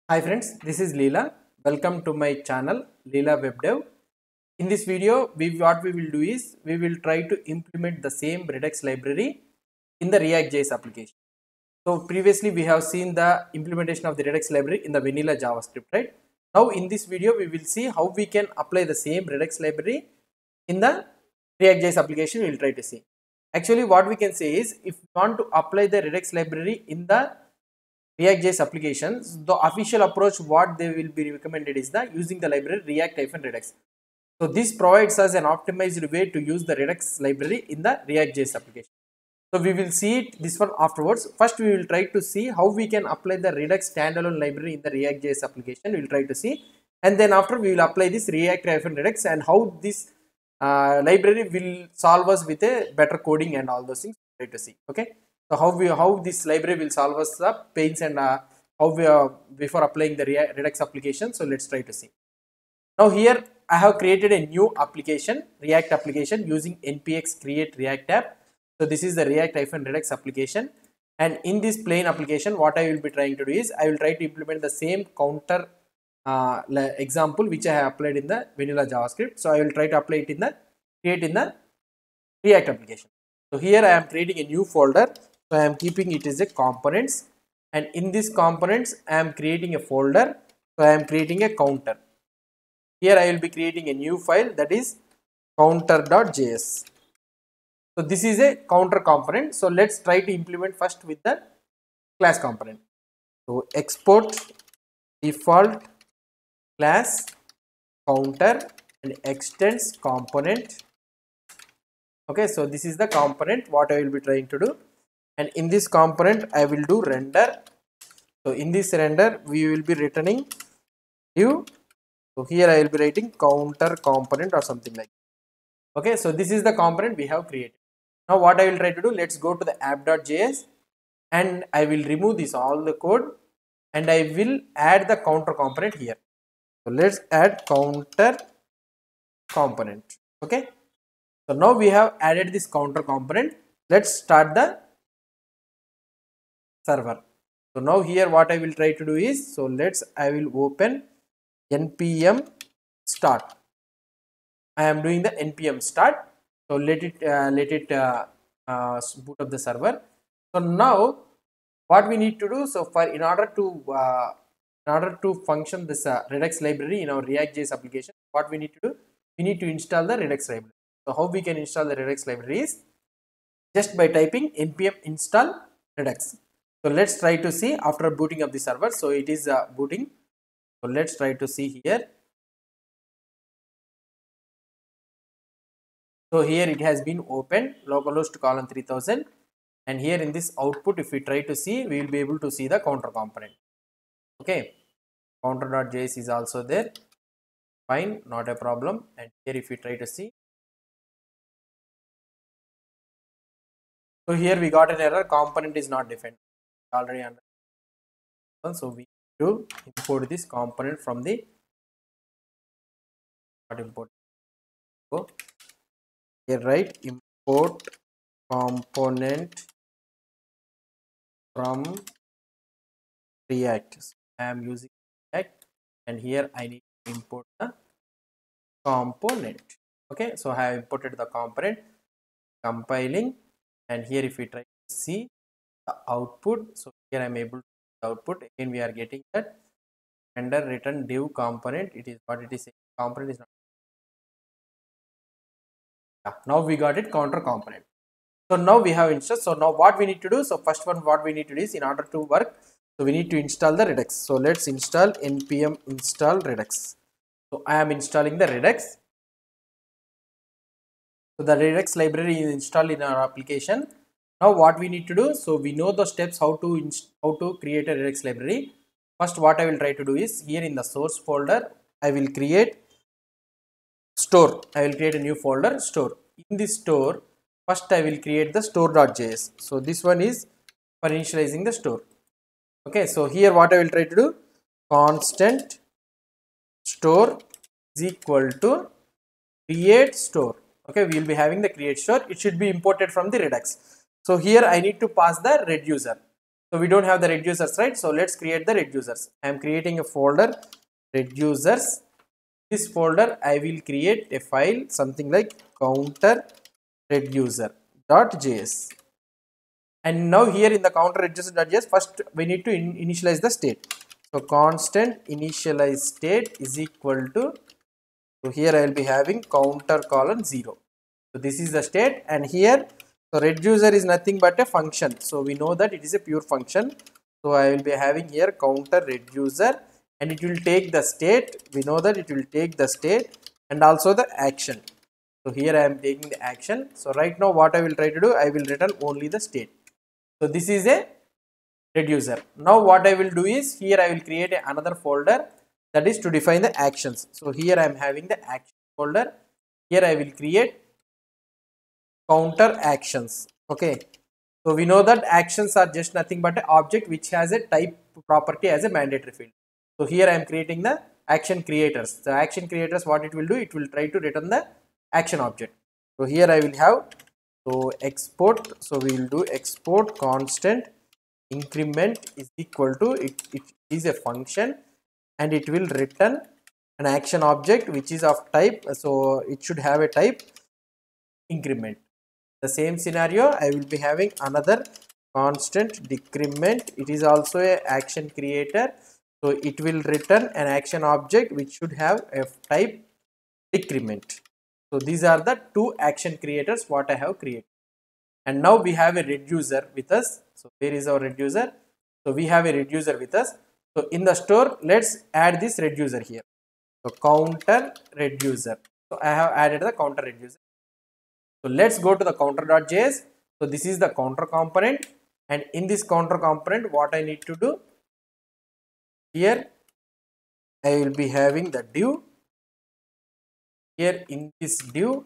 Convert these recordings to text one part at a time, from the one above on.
Hi friends, this is Leela. Welcome to my channel Leela Web Dev. In this video, what we will do is we will try to implement the same Redux library in the React.js application. So previously we have seen the implementation of the Redux library in the vanilla JavaScript, right? Now in this video we will see how we can apply the same Redux library in the React.js application. We will try to see. Actually, what we can say is if we want to apply the Redux library in the React.js applications, the official approach what they will be recommended is the using the library React-Redux. So this provides us an optimized way to use the Redux library in the React.js application. So we will see this one afterwards. First we will try to see how we can apply the Redux standalone library in the React.js application. We will try to see, and then after we will apply this React-Redux and how this library will solve us with a better coding and all those things. Try to see. Okay. So how this library will solve us the pains and how we before applying the Redux application. So let's try to see. Now here I have created a new application, React application using npx create React app. So this is the React-Redux application, and in this plain application what I will be trying to do is I will try to implement the same counter example which I have applied in the vanilla JavaScript. So I will try to apply it in the create in the React application. So here I am creating a new folder. So I am keeping it as a components, and in this components I am creating a folder. So I am creating a counter. Here I will be creating a new file, that is counter.js. So this is a counter component. So let's try to implement first with the class component. So export default class counter and extends component. Okay, so this is the component what I will be trying to do, and in this component I will do render. So in this render we will be returning new. So here I will be writing counter component or something like that. Okay, so this is the component we have created. Now what I will try to do, let's go to the app.js and I will remove this all the code and I will add the counter component here. So let's add counter component. Okay, so now we have added this counter component. Let's start the server. So now here what I will try to do is, so I will open npm start. I am doing the npm start. So let it boot up the server. So now what we need to do, so for in order to function this Redux library in our React.js application, what we need to do, we need to install the Redux library. So how we can install the Redux library is just by typing npm install Redux. So let's try to see after booting up the server. So it is booting. So let's try to see here. So here it has been opened, localhost colon 3000, and here in this output if we try to see, we will be able to see the counter component. Okay, counter.js is also there, fine, not a problem. And here if we try to see, so here we got an error, component is not defined, already under. So we need to import this component from the import. So here write import component from React. So I am using React and here I need to import the component. Okay, so I have imported the component, compiling, and here if we try to see the output, so here I am able to see the output. Again we are getting that render return div component. It is what it is saying, component is not. Yeah, now we got it, counter component. So now we have installed. So now what we need to do, so first one what we need to do is in order to work, so we need to install the Redux. So let's install npm install Redux. So I am installing the Redux. So the Redux library is installed in our application. Now what we need to do, so we know the steps how to create a Redux library. First what I will try to do is here in the source folder I will create store. I will create a new folder store. In this store first I will create the store.js. So this one is for initializing the store. Okay, so here what I will try to do, constant store is equal to create store. Okay, we will be having the create store. It should be imported from the Redux. So here I need to pass the red user. So we don't have the reducers, right? So let's create the reducers. I am creating a folder reducers. This folder I will create a file something like counter reducer.js. And now here in the counter reducer.js, first we need to initialize the state. So constant initialize state is equal to, so here I will be having counter colon 0. So this is the state, and here so reducer is nothing but a function. So we know that it is a pure function. So I will be having here counter reducer, and it will take the state. We know that it will take the state and also the action. So here I am taking the action. So right now what I will try to do, I will return only the state. So this is a reducer. Now what I will do is, here I will create another folder that is to define the actions. So here I am having the action folder. Here I will create counter actions. Okay. So we know that actions are just nothing but an object which has a type property as a mandatory field. So here I am creating the action creators. The action creators, what it will do, it will try to return the action object. So here I will have, so export, so we will do export constant increment is equal to, it is a function and it will return an action object which is of type, so it should have a type increment. The same scenario I will be having another constant decrement, it is also a action creator, so it will return an action object which should have a type decrement. So these are the two action creators what I have created. And now we have a reducer with us. So where is our reducer? So we have a reducer with us. So in the store, let's add this reducer here. So counter reducer. So I have added the counter reducer. So let's go to the counter.js. So this is the counter component, and in this counter component, what I need to do here, I will be having the div. Here in this div,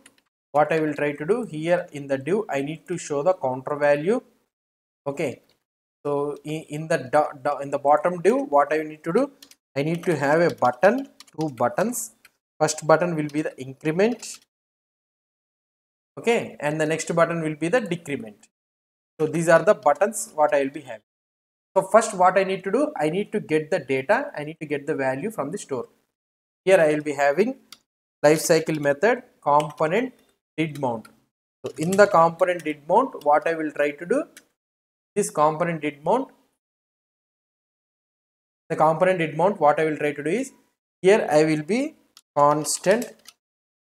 what I will try to do here in the div, I need to show the counter value. Okay. So in the bottom div, what I need to do, I need to have a button, two buttons. First button will be the increment. Okay, and the next button will be the decrement. So these are the buttons what I will be having. So first what I need to do, I need to get the data, I need to get the value from the store. Here I will be having lifecycle method component did mount. So in the component did mount, what I will try to do, this component did mount, the component did mount, what I will try to do is, here I will be constant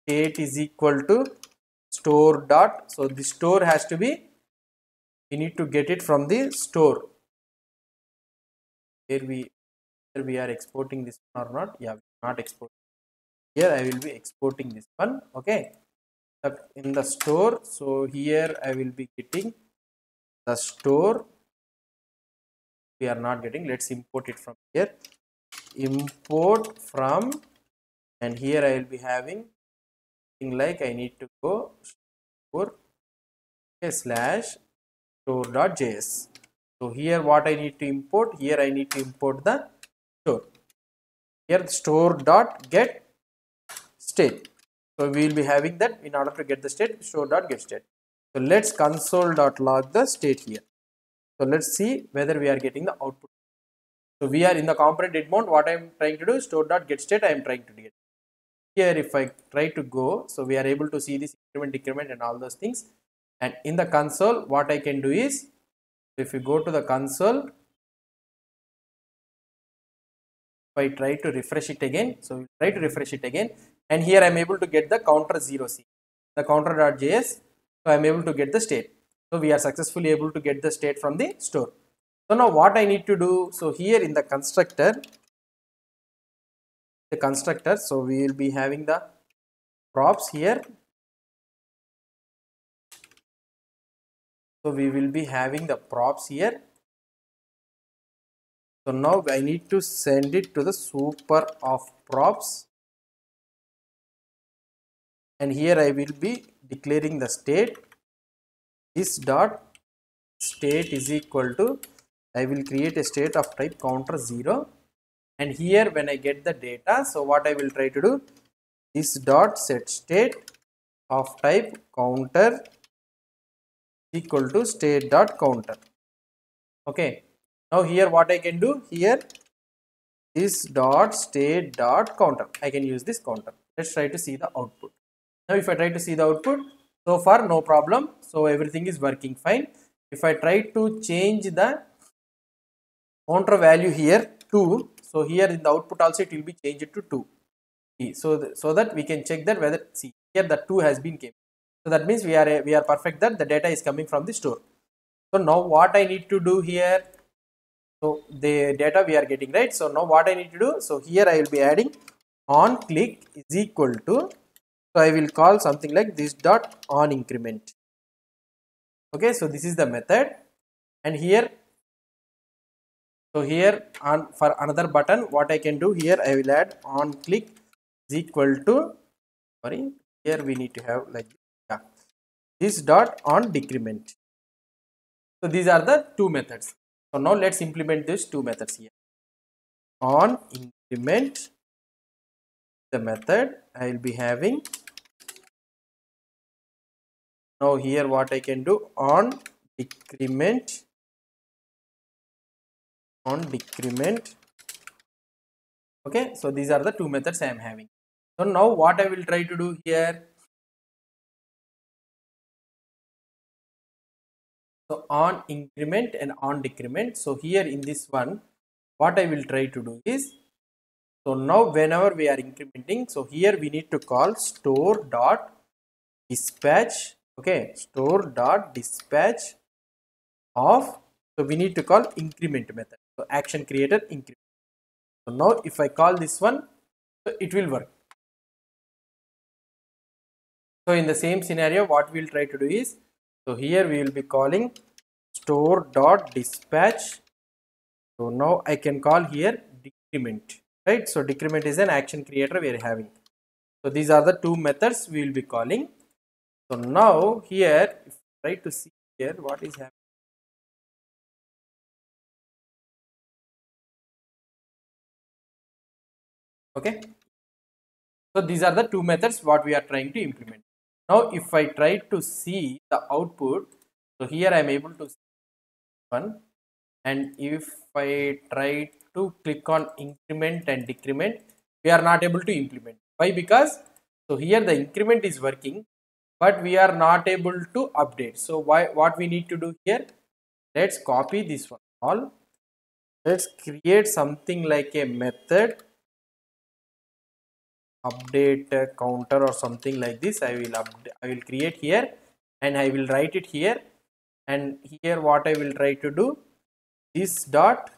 state is equal to store dot, so the store has to be, we need to get it from the store. Here we are exporting this one or not? Yeah, not exporting. Here I will be exporting this one. Okay, in the store. So here I will be getting the store. We are not getting. Let's import it from here. Import from, and here I will be having thing like I need to go for slash store.js. So here what I need to import, here I need to import the store. Here store.get state. So we will be having that in order to get the state, store.get state. So let's console.log the state here. So let's see whether we are getting the output. So we are in the component did mount, what I am trying to do, store.get state I am trying to get. Here if I try to go, so we are able to see this increment, decrement and all those things. And in the console, what I can do is, if you go to the console, if I try to refresh it again, so we try to refresh it again, and here I am able to get the counter 0c, the counter.js, so I am able to get the state. So we are successfully able to get the state from the store. So now what I need to do, so here in the constructor, so we will be having the props here. So we will be having the props here. So now I need to send it to the super of props, and here I will be declaring the state. This dot state is equal to, I will create a state of type counter 0, and here when I get the data, so what I will try to do, this dot set state of type counter equal to state dot counter. Okay, Now here what I can do here, this dot state dot counter. I can use this counter. Let's try to see the output. Now if I try to see the output, so far no problem. So everything is working fine. If I try to change the counter value here 2, so here in the output also it will be changed to 2. So that we can check that whether, see here the 2 has been came. So that means we are perfect that the data is coming from the store. So now what I need to do here, so the data we are getting, right? So now what I need to do, so here I will be adding on click is equal to, so I will call something like this dot on increment. Okay, so this is the method, and here, so here on for another button what I can do here, I will add on click is equal to, sorry, here we need to have like, yeah, this dot on decrement. So these are the two methods. So now let's implement these two methods here. On increment, the method I will be having. Now here what I can do, on decrement, okay. So these are the two methods I am having. So now what I will try to do here, so on increment and on decrement. So here in this one what I will try to do is, so now whenever we are incrementing, so here we need to call store dot dispatch, okay, store dot dispatch of, so we need to call increment method, so action creator increment. So now if I call this one, so it will work. So in the same scenario what we will try to do is, so here we will be calling store dot dispatch. So now I can call here decrement, right? So decrement is an action creator we are having. So these are the two methods we will be calling. So now here, if I try to see here what is happening. Okay. So these are the two methods what we are trying to implement. Now if I try to see the output, so here I am able to see one, and if I try to click on increment and decrement, we are not able to implement. Why? Because so here the increment is working, but we are not able to update. So what we need to do here, let's copy this one all, let's create something like a method update counter or something like this. I will create here, and I will write it here, and here what I will try to do, this dot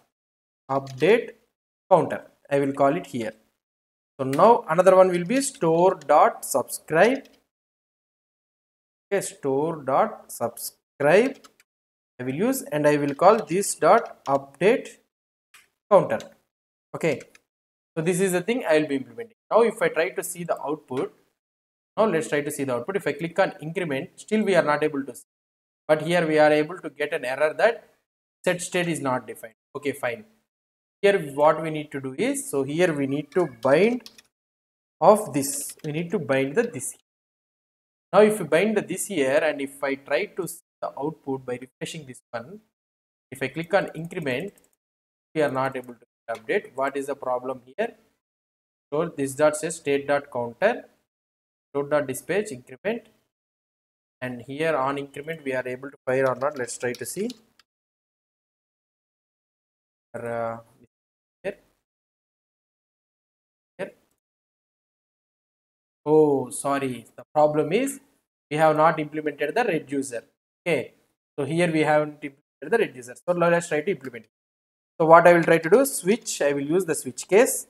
update counter, I will call it here. So now another one will be store dot subscribe, okay, store dot subscribe I will use, and I will call this dot update counter. Okay, so this is the thing I will be implementing. Now if I try to see the output, now let's try to see the output. If I click on increment, still we are not able to see, but here we are able to get an error that set state is not defined. Okay, fine. Here what we need to do is, so here we need to bind of this, we need to bind the this. Now if you bind the this here, and if I try to see the output by refreshing this one, if I click on increment, we are not able to update. What is the problem here? So this dot says state dot counter, store dot dispatch increment, and here on increment we are able to fire or not. Let's try to see. Here, here. Oh, sorry. The problem is we have not implemented the reducer. Okay, so here we haven't implemented the reducer. So now let's try to implement it. So what I will try to do, switch, I will use the switch case.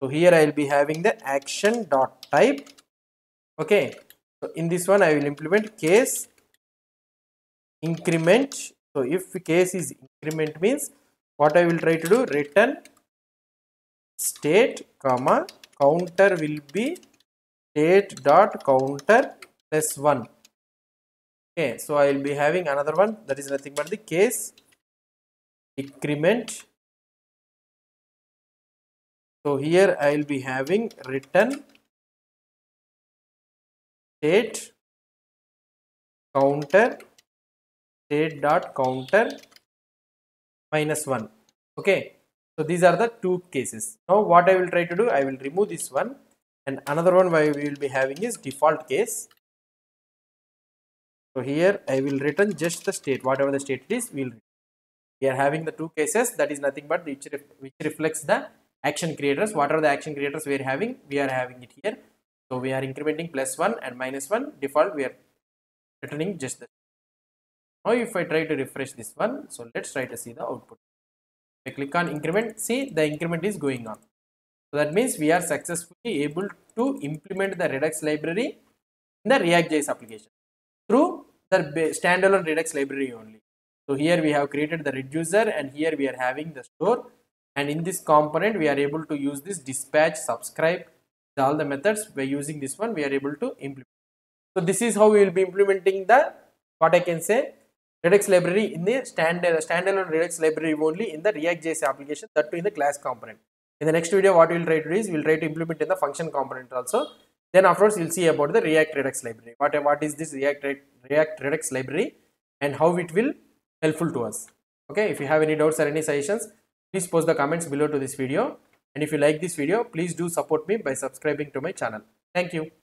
So here I will be having the action dot type. Okay, so in this one I will implement case increment. So if case is increment means what I will try to do, return state comma counter will be state dot counter plus 1. Okay, so I will be having another one that is nothing but the case decrement. So here I will be having return state counter, state dot counter minus 1. Okay, so these are the two cases. Now what I will try to do, I will remove this one, and another one we will be having is default case. So here I will return just the state, whatever the state it is, we are having the two cases, that is nothing but which reflects the action creators. What are the action creators we are having it here. So we are incrementing +1 and -1. Default we are returning just the. Now if I try to refresh this one, so let's try to see the output. If I click on increment, see the increment is going on. So that means we are successfully able to implement the Redux library in the React.js application through the standalone Redux library only. So here we have created the reducer, and here we are having the store, and in this component we are able to use this dispatch, subscribe, all the methods. By using this one we are able to implement. So this is how we will be implementing the, what I can say, Redux library in the standalone Redux library only in the React.js application, that too in the class component. In the next video what we will try to do is we will try to implement in the function component also. Then afterwards you will see about the React Redux library. What is this React Redux library and how it will helpful to us. Okay, if you have any doubts or any suggestions, please post the comments below to this video. And if you like this video, please do support me by subscribing to my channel. Thank you.